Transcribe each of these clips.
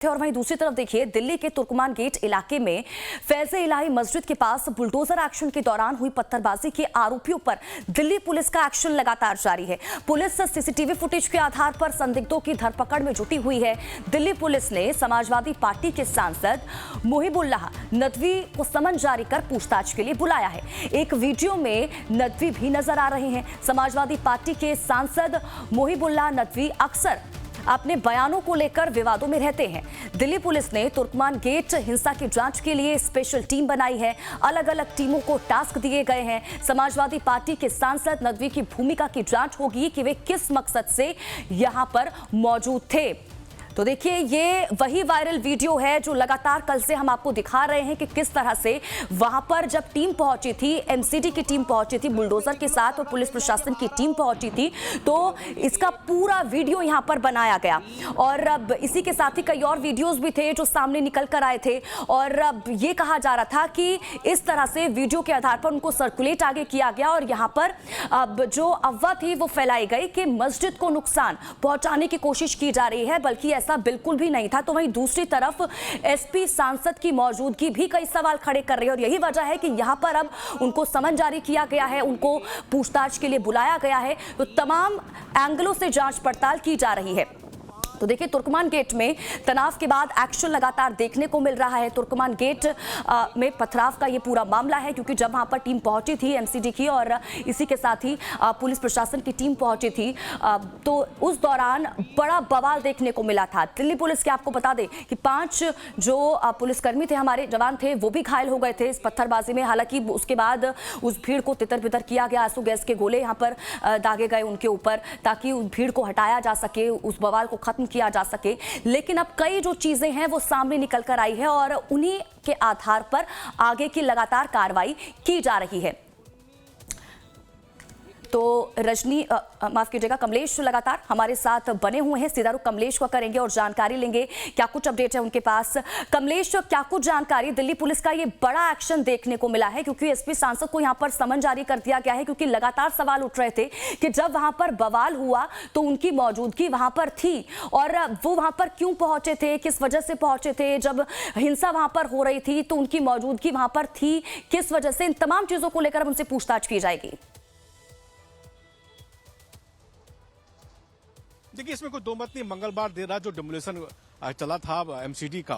और वहीं दूसरी तरफ देखिए दिल्ली के तुर्कमान गेट इलाके में फैज़े इलाही मस्जिद के पास बुलडोजर एक्शन के दौरान हुई पत्थरबाजी के आरोपियों पर दिल्ली पुलिस का एक्शन लगातार जारी है। पुलिस सीसीटीवी फुटेज के आधार पर संदिग्धों की धरपकड़ में जुटी हुई है। दिल्ली पुलिस ने समाजवादी पार्टी के सांसद मुहिबुल्लाह नदवी को समन जारी कर पूछताछ के लिए बुलाया है। एक वीडियो में नदवी भी नजर आ रहे हैं। समाजवादी पार्टी के सांसद मुहिबुल्लाह नदवी अक्सर अपने बयानों को लेकर विवादों में रहते हैं। दिल्ली पुलिस ने तुर्कमान गेट हिंसा की जांच के लिए स्पेशल टीम बनाई है। अलग अलग टीमों को टास्क दिए गए हैं। समाजवादी पार्टी के सांसद नदवी की भूमिका की जांच होगी कि वे किस मकसद से यहां पर मौजूद थे। तो देखिए ये वही वायरल वीडियो है जो लगातार कल से हम आपको दिखा रहे हैं कि किस तरह से वहां पर जब टीम पहुंची थी, एमसीडी की टीम पहुंची थी बुलडोजर के साथ और पुलिस प्रशासन की टीम पहुंची थी, तो इसका पूरा वीडियो यहां पर बनाया गया। और अब इसी के साथ ही कई और वीडियोस भी थे जो सामने निकल कर आए थे और अब ये कहा जा रहा था कि इस तरह से वीडियो के आधार पर उनको सर्कुलेट आगे किया गया और यहाँ पर अब जो अफवाह थी वो फैलाई गई कि मस्जिद को नुकसान पहुंचाने की कोशिश की जा रही है, बल्कि ऐसा बिल्कुल भी नहीं था। तो वहीं दूसरी तरफ एसपी सांसद की मौजूदगी भी कई सवाल खड़े कर रही है और यही वजह है कि यहां पर अब उनको समन जारी किया गया है, उनको पूछताछ के लिए बुलाया गया है। तो तमाम एंगलों से जांच पड़ताल की जा रही है। तो देखिए तुर्कमान गेट में तनाव के बाद एक्शन लगातार देखने को मिल रहा है। तुर्कमान गेट में पथराव का ये पूरा मामला है क्योंकि जब वहां पर टीम पहुंची थी एमसीडी की और इसी के साथ ही पुलिस प्रशासन की टीम पहुंची थी, तो उस दौरान बड़ा बवाल देखने को मिला था। दिल्ली पुलिस के आपको बता दें कि 5 जो पुलिसकर्मी थे, हमारे जवान थे, वो भी घायल हो गए थे इस पत्थरबाजी में। हालांकि उसके बाद उस भीड़ को तितर बितर किया गया, आंसू गैस के गोले यहाँ पर दागे गए उनके ऊपर ताकि उस भीड़ को हटाया जा सके, उस बवाल को खत्म किया जा सके। लेकिन अब कई जो चीजें हैं वो सामने निकल कर आई है और उन्हीं के आधार पर आगे की लगातार कार्रवाई की जा रही है। तो रजनी माफ कीजिएगा, कमलेश लगातार हमारे साथ बने हुए हैं। सीधा रुख कमलेश को करेंगे और जानकारी लेंगे क्या कुछ अपडेट है उनके पास। कमलेश, क्या कुछ जानकारी? दिल्ली पुलिस का ये बड़ा एक्शन देखने को मिला है क्योंकि एसपी सांसद को यहां पर समन जारी कर दिया गया है क्योंकि लगातार सवाल उठ रहे थे कि जब वहां पर बवाल हुआ तो उनकी मौजूदगी वहां पर थी और वो वहां पर क्यों पहुंचे थे, किस वजह से पहुंचे थे। जब हिंसा वहां पर हो रही थी तो उनकी मौजूदगी वहां पर थी किस वजह से, इन तमाम चीजों को लेकर उनसे पूछताछ की जाएगी। देखिए इसमें कोई दो मत नहीं। मंगलवार देर रात जो डिमोलेशन चला था एमसीडी का,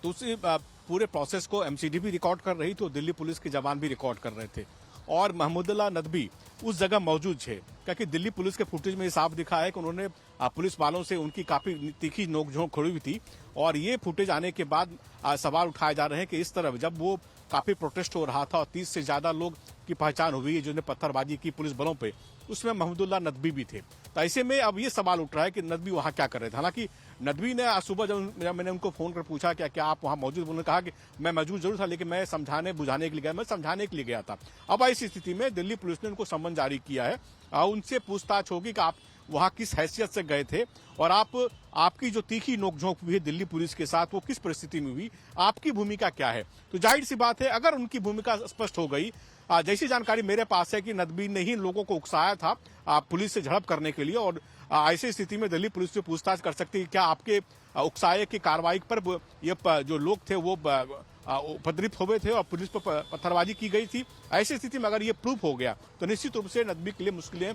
तो उसी पूरे प्रोसेस को एमसीडी भी रिकॉर्ड कर रही थी और दिल्ली पुलिस के जवान भी रिकॉर्ड कर रहे थे और महमूदुल्लाह नदवी उस जगह मौजूद थे क्योंकि दिल्ली पुलिस के फुटेज में साफ दिखा है कि उन्होंने पुलिस वालों से उनकी काफी तीखी नोकझोंक खड़ी हुई थी और ये फुटेज आने के बाद सवाल उठाए जा रहे हैं कि इस तरफ जब वो काफी प्रोटेस्ट हो रहा था और 30 से ज्यादा लोग की पहचान हुई है जिन्होंने पत्थरबाजी की पुलिस बलों पे, उसमें महमूदुल्लाह नदवी भी थे। तो ऐसे में अब ये सवाल उठ रहा है कि नदवी वहां क्या कर रहे थे। हालांकि नदवी ने आज सुबह जब मैंने उनको फोन कर पूछा क्या आप वहां मौजूद, उन्होंने कहा कि मैं मौजूद जरूर था लेकिन मैं समझाने बुझाने के लिए गया, मैं समझाने के लिए गया था। अब ऐसी स्थिति में दिल्ली पुलिस ने उनको सम्मन जारी किया है और उनसे पूछताछ होगी कि आप वहां किस हैसियत से गए थे और आपकी जो तीखी नोकझोंक हुई है दिल्ली पुलिस के साथ वो किस परिस्थिति में हुई, आपकी भूमिका क्या है। तो जाहिर सी बात है अगर उनकी भूमिका स्पष्ट हो गई, जैसी जानकारी मेरे पास है कि नदवी ने ही लोगों को उकसाया था पुलिस से झड़प करने के लिए और ऐसी स्थिति में दिल्ली पुलिस से पूछताछ कर सकती है क्या आपके उकसाए की कार्रवाई पर ये जो लोग थे वो उपद्रवित हुए थे और पुलिस पर पत्थरबाजी की गई थी। ऐसी स्थिति में अगर ये प्रूफ हो गया तो निश्चित रूप से नदवी के लिए मुश्किलें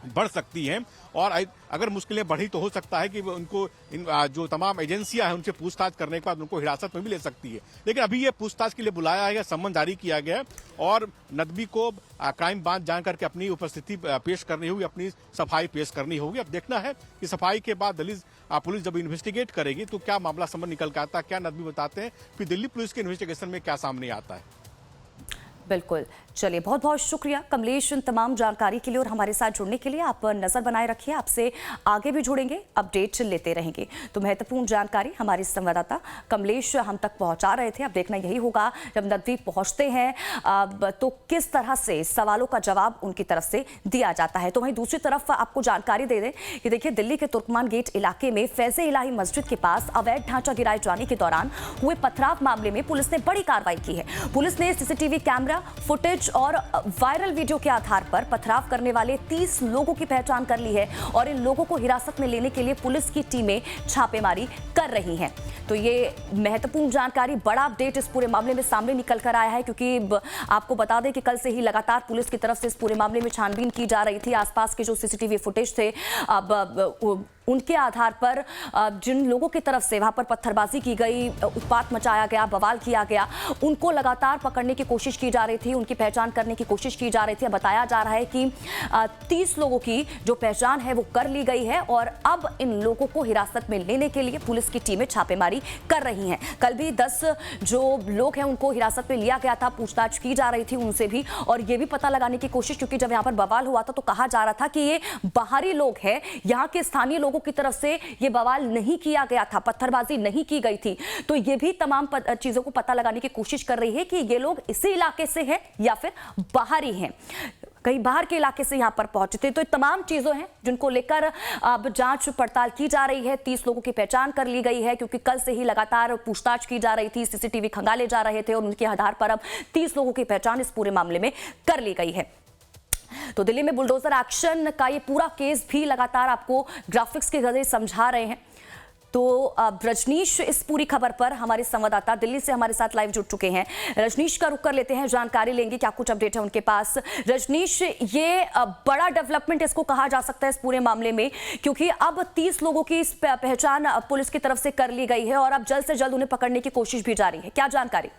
बढ़ सकती हैं और अगर मुश्किलें बढ़ी तो हो सकता है कि उनको जो तमाम एजेंसियां हैं उनसे पूछताछ करने के बाद उनको हिरासत में भी ले सकती है। लेकिन अभी ये पूछताछ के लिए बुलाया है, सम्मन जारी किया गया है और नदवी को क्राइम ब्रांच जान करके अपनी उपस्थिति पेश करनी होगी, अपनी सफाई पेश करनी होगी। अब देखना है कि सफाई के बाद दिल्ली पुलिस जब इन्वेस्टिगेट करेगी तो क्या मामला समझ निकल के आता है, क्या नदवी बताते हैं, फिर दिल्ली पुलिस के इन्वेस्टिगेशन में क्या सामने आता है। बिल्कुल, चलिए बहुत बहुत शुक्रिया कमलेश इन तमाम जानकारी के लिए और हमारे साथ जुड़ने के लिए। आप नजर बनाए रखिए, आपसे आगे भी जुड़ेंगे, अपडेट लेते रहेंगे। तो महत्वपूर्ण जानकारी हमारे संवाददाता कमलेश हम तक पहुंचा रहे थे। अब देखना यही होगा जब नदवी पहुंचते हैं तो किस तरह से सवालों का जवाब उनकी तरफ से दिया जाता है। तो वहीं दूसरी तरफ आपको जानकारी दे दें कि देखिए दिल्ली के तुर्कमान गेट इलाके में फैज़े इलाही मस्जिद के पास अवैध ढांचा गिराए जाने के दौरान हुए पथराव मामले में पुलिस ने बड़ी कार्रवाई की है। पुलिस ने सीसीटीवी कैमरा कैमरा फुटेज और वायरल वीडियो के आधार पर पथराव करने वाले 30 लोगों की पहचान कर ली है और इन लोगों को हिरासत में लेने के लिए पुलिस की टीमें छापेमारी कर रही हैं। तो ये महत्वपूर्ण जानकारी, बड़ा अपडेट इस पूरे मामले में सामने निकल कर आया है, क्योंकि आपको बता दें कि कल से ही लगातार पुलिस की तरफ से इस पूरे मामले में छानबीन की जा रही थी। आसपास के जो सीसीटीवी फुटेज थे, अब उनके आधार पर जिन लोगों की तरफ से वहां पर पत्थरबाजी की गई, उत्पात मचाया गया, बवाल किया गया, उनको लगातार पकड़ने की कोशिश की जा रही थी, उनकी पहचान करने की कोशिश की जा रही थी। बताया जा रहा है कि 30 लोगों की जो पहचान है वो कर ली गई है और अब इन लोगों को हिरासत में लेने के लिए पुलिस की टीमें छापेमारी कर रही हैं। कल भी 10 जो लोग हैं उनको हिरासत में लिया गया था, पूछताछ की जा रही थी उनसे भी, और ये भी पता लगाने की कोशिश, क्योंकि जब यहाँ पर बवाल हुआ था तो कहा जा रहा था कि ये बाहरी लोग हैं, यहाँ के स्थानीय लोगों की तरफ से ये बवाल नहीं किया गया था, पत्थरबाजी नहीं की गई थी। तो ये भी तमाम चीजों को पता लगाने की कोशिश कर रही है कि ये लोग इसी इलाके से हैं या फिर बाहरी हैं, कहीं बाहर के इलाके से यहां पर पहुंचे थे। तो ये तमाम चीजें हैं जिनको लेकर अब जांच पड़ताल की जा रही है। 30 लोगों की पहचान कर ली गई है, क्योंकि कल से ही लगातार पूछताछ की जा रही थी, सीसीटीवी खंगाले जा रहे थे और उनके आधार पर अब 30 लोगों की पहचान इस पूरे मामले में कर ली गई है। तो दिल्ली में बुलडोजर एक्शन का ये पूरा केस भी लगातार आपको ग्राफिक्स के जरिए समझा रहे हैं। तो रजनीश इस पूरी खबर पर हमारे संवाददाता दिल्ली से हमारे साथ लाइव जुड़ चुके हैं। रजनीश का रुख कर लेते हैं, जानकारी लेंगे क्या कुछ अपडेट है उनके पास। रजनीश, ये बड़ा डेवलपमेंट इसको कहा जा सकता है इस पूरे मामले में, क्योंकि अब 30 लोगों की इस पहचान पुलिस की तरफ से कर ली गई है और अब जल्द से जल्द उन्हें पकड़ने की कोशिश भी जारी है। क्या जानकारी?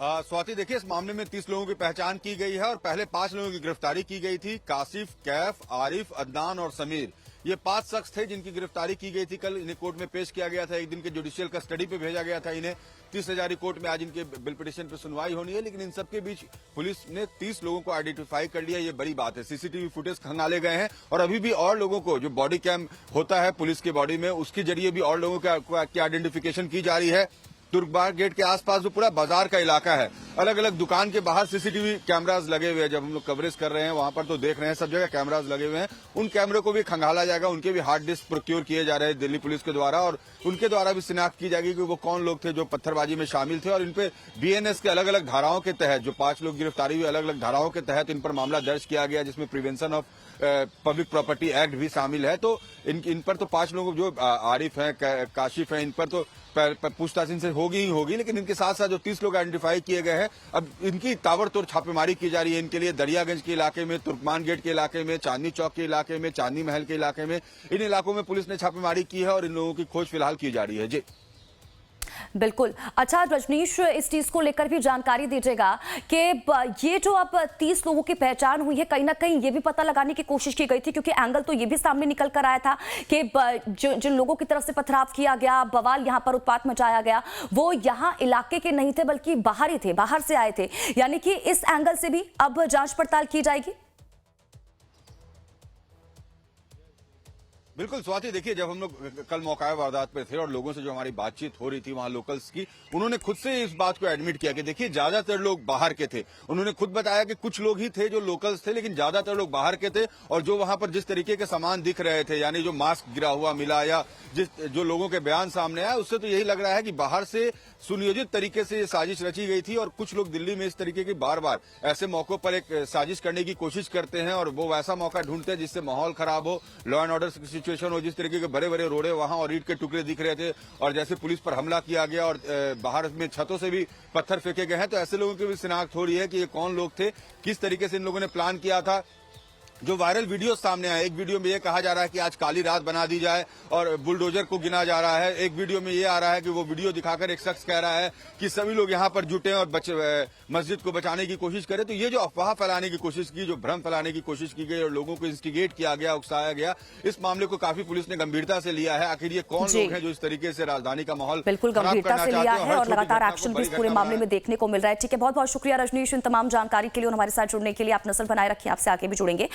स्वाति, देखिए, इस मामले में 30 लोगों की पहचान की गई है और पहले 5 लोगों की गिरफ्तारी की गई थी। कासिफ, कैफ, आरिफ, अदनान और समीर, ये 5 शख्स थे जिनकी गिरफ्तारी की गई थी। कल इन्हें कोर्ट में पेश किया गया था, एक दिन के जुडिशियल कस्टडी पे भेजा गया था इन्हें। 30 हजारी कोर्ट में आज इनके बिल पिटीशन पर सुनवाई होनी है, लेकिन इन सबके बीच पुलिस ने 30 लोगों को आइडेंटिफाई कर लिया। ये बड़ी बात है। सीसीटीवी फुटेज खंगाले गए हैं और अभी भी और लोगों को, जो बॉडी कैम होता है पुलिस के बॉडी में, उसके जरिए भी और लोगों की आइडेंटिफिकेशन की जा रही है। तुर्कबाग गेट के आसपास जो पूरा बाजार का इलाका है, अलग अलग दुकान के बाहर सीसीटीवी कैमरास लगे हुए हैं। जब हम लोग कवरेज कर रहे हैं वहां पर तो देख रहे हैं सब जगह कैमरास लगे हुए हैं। उन कैमरे को भी खंगाला जाएगा, उनके भी हार्ड डिस्क प्रोक्योर किए जा रहे हैं दिल्ली पुलिस के द्वारा, और उनके द्वारा भी शिनाख्त की जाएगी कि वो कौन लोग थे जो पत्थरबाजी में शामिल थे। और इन पे बीएनएस के अलग अलग धाराओं के तहत, जो 5 लोग गिरफ्तारी हुई, अलग अलग धाराओं के तहत इन पर मामला दर्ज किया गया, जिसमें prevention of public property act भी शामिल है। तो इन पर तो 5 लोग, जो आरिफ हैं, काशिफ हैं, इन पर तो पूछताछ इनसे होगी ही होगी, लेकिन इनके साथ साथ जो 30 लोग आइडेंटिफाई किए गए हैं, अब इनकी ताबड़तोड़ छापेमारी की जा रही है। इनके लिए दरियागंज के इलाके में, तुर्कमान गेट के इलाके में, चांदनी चौक के इलाके में, चांदनी महल के इलाके में, इन इलाकों में पुलिस ने छापेमारी की है और इन लोगों की खोज फिलहाल की जा रही है। जी बिल्कुल। अच्छा रजनीश, इस चीज को लेकर भी जानकारी दीजिएगा कि ये जो अब 30 लोगों की पहचान हुई है, कहीं ना कहीं ये भी पता लगाने की कोशिश की गई थी, क्योंकि एंगल तो ये भी सामने निकल कर आया था कि जिन लोगों की तरफ से पथराव किया गया, बवाल यहाँ पर उत्पात मचाया गया, वो यहाँ इलाके के नहीं थे बल्कि बाहरी थे, बाहर से आए थे। यानी कि इस एंगल से भी अब जांच पड़ताल की जाएगी। बिल्कुल स्वाति, देखिए, जब हम लोग कल मौका वारदात पे थे और लोगों से जो हमारी बातचीत हो रही थी वहां लोकल्स की, उन्होंने खुद से इस बात को एडमिट किया कि देखिए ज्यादातर लोग बाहर के थे। उन्होंने खुद बताया कि कुछ लोग ही थे जो लोकल्स थे, लेकिन ज्यादातर लोग बाहर के थे। और जो वहां पर जिस तरीके के सामान दिख रहे थे, यानी जो मास्क गिरा हुआ मिला या जो लोगों के बयान सामने आया, उससे तो यही लग रहा है कि बाहर से सुनियोजित तरीके से ये साजिश रची गई थी। और कुछ लोग दिल्ली में इस तरीके की बार बार ऐसे मौकों पर एक साजिश करने की कोशिश करते हैं और वो वैसा मौका ढूंढते हैं जिससे माहौल खराब हो, लॉ एंड ऑर्डर की सिचुएशन हो। जिस तरीके के बड़े बड़े रोड़े वहां और ईंट के टुकड़े दिख रहे थे, और जैसे पुलिस पर हमला किया गया और बाहर में छतों से भी पत्थर फेंके गए हैं, तो ऐसे लोगों की भी शिनाख्त हो रही है कि ये कौन लोग थे, किस तरीके से इन लोगों ने प्लान किया था। जो वायरल वीडियो सामने आए, एक वीडियो में ये कहा जा रहा है कि आज काली रात बना दी जाए और बुलडोजर को गिना जा रहा है। एक वीडियो में ये आ रहा है कि वो वीडियो दिखाकर एक शख्स कह रहा है कि सभी लोग यहाँ पर जुटे और मस्जिद को बचाने की कोशिश करें। तो ये जो अफवाह फैलाने की कोशिश की, जो भ्रम फैलाने की कोशिश की गई और लोगों को इंस्टिगेट किया गया, उकसाया गया, इस मामले को काफी पुलिस ने गंभीरता से लिया है। आखिर ये कौन लोग हैं जो इस तरीके से राजधानी का माहौल बिल्कुल गंभीरता से लिया है और लगातार एक्शन भी इस पूरे मामले में देखने को मिल रहा है। ठीक है, बहुत बहुत शुक्रिया रजनीश इन तमाम जानकारी के लिए और हमारे साथ जुड़ने के लिए। आप नस्ल बनाए रखिए, आपसे आगे भी जुड़ेंगे।